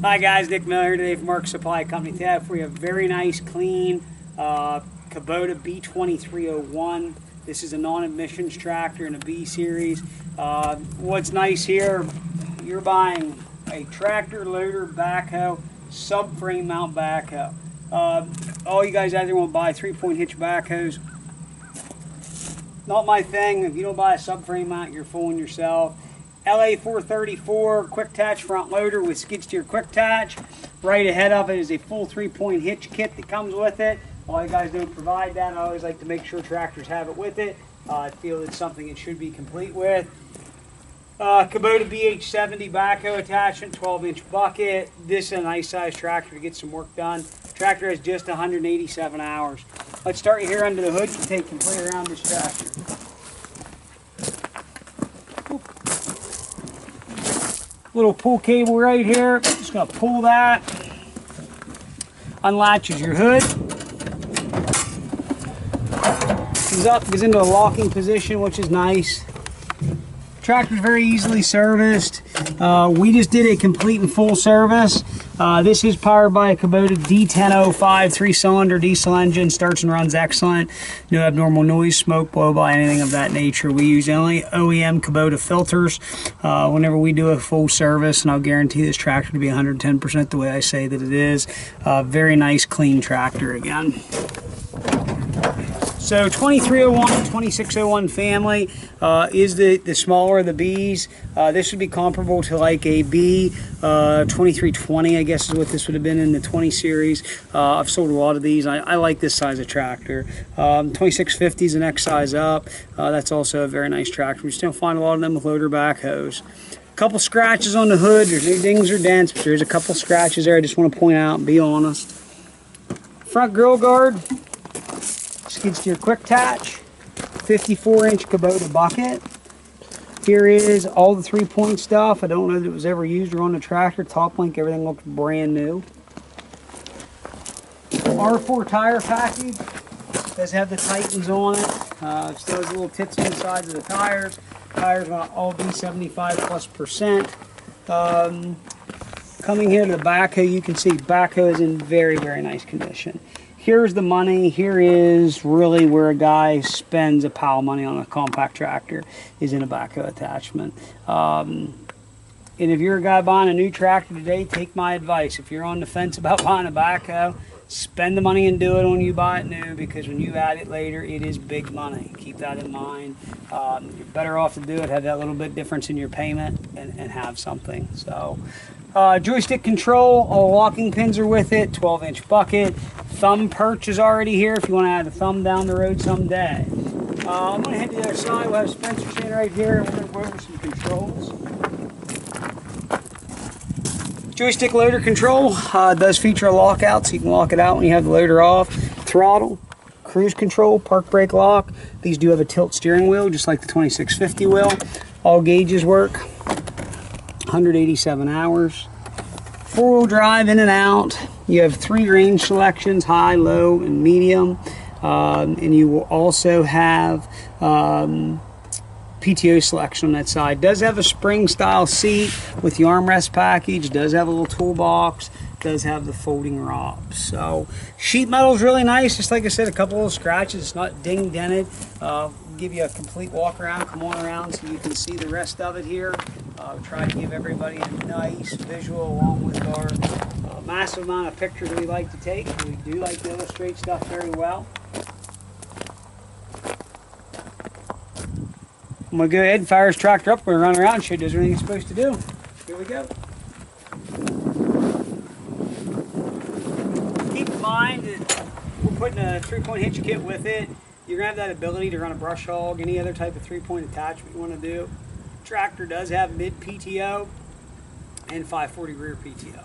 Hi guys, Nick Miller here today from Mark Supply Company. Today we have a very nice, clean Kubota B2301. This is a non-emissions tractor in a B series. What's nice here, you're buying a tractor, loader, backhoe, subframe mount backhoe. All you guys out there want to buy 3-point hitch backhoes. Not my thing. If you don't buy a subframe mount, you're fooling yourself. LA 434 quick attach front loader with skid steer quick attach. Right ahead of it is a full 3-point hitch kit that comes with it. All you guys don't provide that. I always like to make sure tractors have it with it. I feel it's something it should be complete with. Kubota BH70 backhoe attachment, 12-inch bucket. This is a nice size tractor to get some work done. Tractor has just 187 hours. Let's start here under the hood and take complete around this tractor. Little pull cable right here. Just gonna pull that. Unlatches your hood. Comes up, goes into a locking position, which is nice. Tractor's very easily serviced. We just did a complete and full service. This is powered by a Kubota D2301 3-cylinder diesel engine. Starts and runs excellent. No abnormal noise, smoke, blow by, anything of that nature. We use only OEM Kubota filters whenever we do a full service, and I'll guarantee this tractor to be 110% the way I say that it is. Very nice, clean tractor again. So 2301 and 2601 family is the smaller of the Bs. This would be comparable to like a B 2320, I guess is what this would have been in the 20 series. I've sold a lot of these. I like this size of tractor. 2650 is the next size up. That's also a very nice tractor. We still find a lot of them with loader backhoes. A couple scratches on the hood. There's no dings or dents, but there's a couple scratches there I just want to point out and be honest. Front grill guard. Skid steer quick attach, 54-inch Kubota bucket. Here is all the 3-point stuff. I don't know that it was ever used or on the tractor. Top link, everything looks brand new. R4 tire package. Does have the Titans on it. Still has little tits on the sides of the tires. Tires are all be 75+%. Coming here to the backhoe, you can see backhoe is in very, very nice condition. Here's the money. Here is really where a guy spends a pile of money on a compact tractor, is in a backhoe attachment. And if you're a guy buying a new tractor today, take my advice. If you're on the fence about buying a backhoe, spend the money and do it when you buy it new, because when you add it later, it is big money. Keep that in mind. You're better off to do it, have that little bit difference in your payment, and have something. So, joystick control, all locking pins are with it, 12-inch bucket. Thumb perch is already here if you want to add a thumb down the road someday. I'm going to head to the other side. We'll have Spencer standing right here, and we're going to go over some controls. Joystick loader control does feature a lockout, so you can lock it out when you have the loader off. Throttle, cruise control, park brake lock. These do have a tilt steering wheel, just like the 2650 will. All gauges work. 187 hours. 4-wheel drive in and out. You have 3 range selections, high, low, and medium. And you will also have PTO selection on that side. Does have a spring style seat with the armrest package. Does have a little toolbox. Does have the folding ROPS. So sheet metal is really nice. Just like I said, a couple of scratches. It's not ding dented. Give you a complete walk around. Come on around so you can see the rest of it here. Try to give everybody a nice visual along with our massive amount of pictures we like to take. We do like to illustrate stuff very well. I'm going to go ahead and fire this tractor up. We're going to run around and show you everything it's supposed to do. Here we go. Keep in mind that we're putting a 3-point hitch kit with it. You're going to have that ability to run a brush hog, any other type of 3-point attachment you want to do. Tractor does have mid PTO and 540 rear PTO.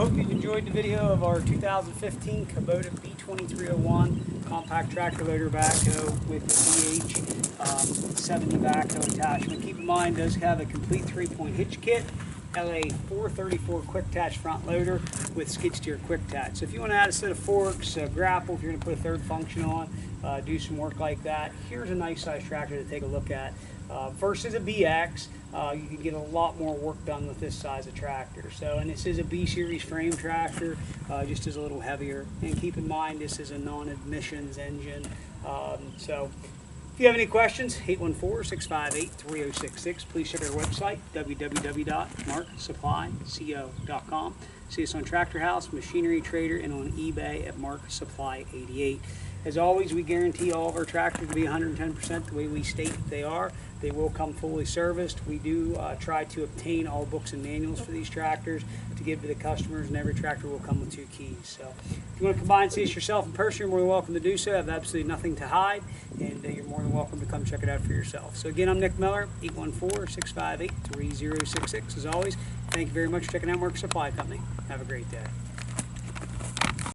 hope you've enjoyed the video of our 2015 Kubota B2301 compact tractor loader backhoe with the Hitch 70 backhoe attachment. Keep in mind, it does have a complete 3-point hitch kit, LA 434 quick attach front loader with skid steer quick attach. So if you want to add a set of forks, a grapple, if you're going to put a third function on, do some work like that, here's a nice size tractor to take a look at. Versus a BX, you can get a lot more work done with this size of tractor. So, and this is a B series frame tractor, just is a little heavier. And keep in mind, this is a non-emissions engine. So if you have any questions, 814-658-3066. Please check our website, www.marksupplyco.com. See us on Tractor House, Machinery Trader, and on eBay at Mark Supply 88. As always, we guarantee all of our tractors to be 110% the way we state they are. They will come fully serviced. We do try to obtain all books and manuals for these tractors to give to the customers, and every tractor will come with 2 keys. So if you want to come by and see us yourself in person, you're more than welcome to do so. I have absolutely nothing to hide, and you're more than welcome to come check it out for yourself. So again, I'm Nick Miller, 814-658-3066. As always, thank you very much for checking out Mark Supply Company. Have a great day.